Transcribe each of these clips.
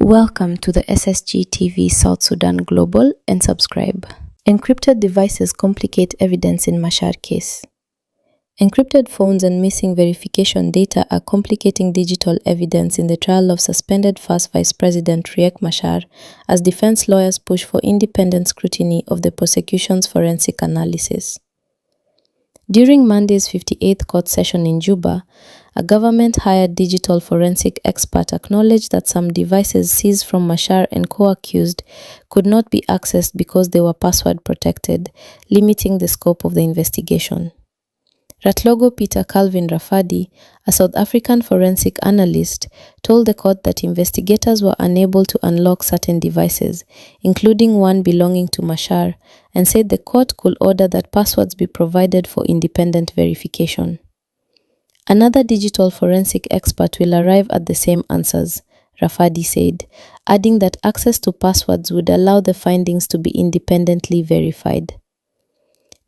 Welcome to the SSGTV South Sudan Global and subscribe. Encrypted devices complicate evidence in Machar case. Encrypted phones and missing verification data are complicating digital evidence in the trial of suspended first Vice President Riek Machar as defense lawyers push for independent scrutiny of the prosecution's forensic analysis. During Monday's 58th court session in Juba, a government-hired digital forensic expert acknowledged that some devices seized from Machar and co-accused could not be accessed because they were password-protected, limiting the scope of the investigation. Ratlogo Peter Calvin Rafadi, a South African forensic analyst, told the court that investigators were unable to unlock certain devices, including one belonging to Machar, and said the court could order that passwords be provided for independent verification. Another digital forensic expert will arrive at the same answers, Rafadi said, adding that access to passwords would allow the findings to be independently verified.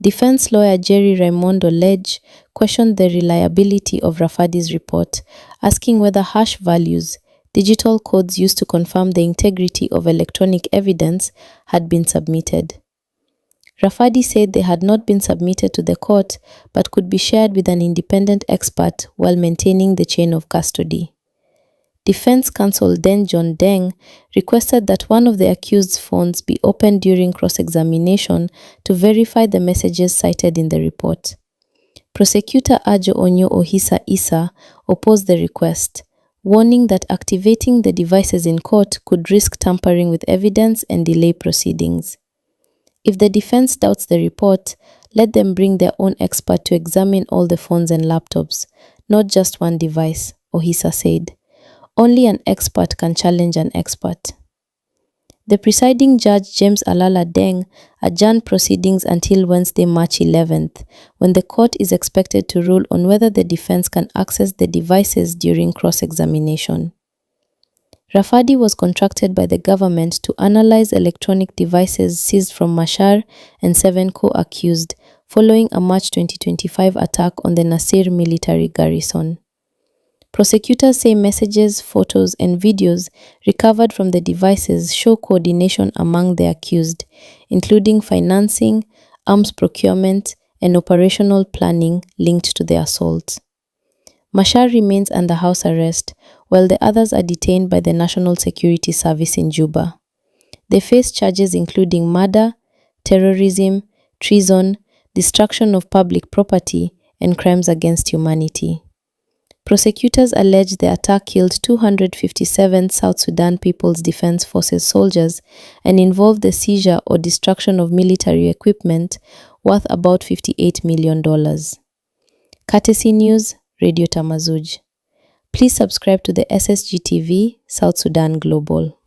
Defense lawyer Jerry Raimondo Ledge questioned the reliability of Rafadi's report, asking whether hash values, digital codes used to confirm the integrity of electronic evidence, had been submitted. Rafadi said they had not been submitted to the court but could be shared with an independent expert while maintaining the chain of custody. Defense counsel Den John Deng requested that one of the accused's phones be opened during cross-examination to verify the messages cited in the report. Prosecutor Ajo Onyo Ohisa Issa opposed the request, warning that activating the devices in court could risk tampering with evidence and delay proceedings. If the defense doubts the report, let them bring their own expert to examine all the phones and laptops, not just one device, Ohisa said. Only an expert can challenge an expert. The presiding judge, James Alala Deng, adjourned proceedings until Wednesday, March 11th, when the court is expected to rule on whether the defense can access the devices during cross-examination. Rafadi was contracted by the government to analyze electronic devices seized from Machar and 7 co-accused following a March 2025 attack on the Nasir military garrison. Prosecutors say messages, photos, and videos recovered from the devices show coordination among the accused, including financing, arms procurement, and operational planning linked to the assault. Machar remains under house arrest, while the others are detained by the National Security Service in Juba. They face charges including murder, terrorism, treason, destruction of public property, and crimes against humanity. Prosecutors allege the attack killed 257 South Sudan People's Defense Forces soldiers and involved the seizure or destruction of military equipment worth about $58 million. Courtesy News, Radio Tamazuj. Please subscribe to the SSGTV South Sudan Global.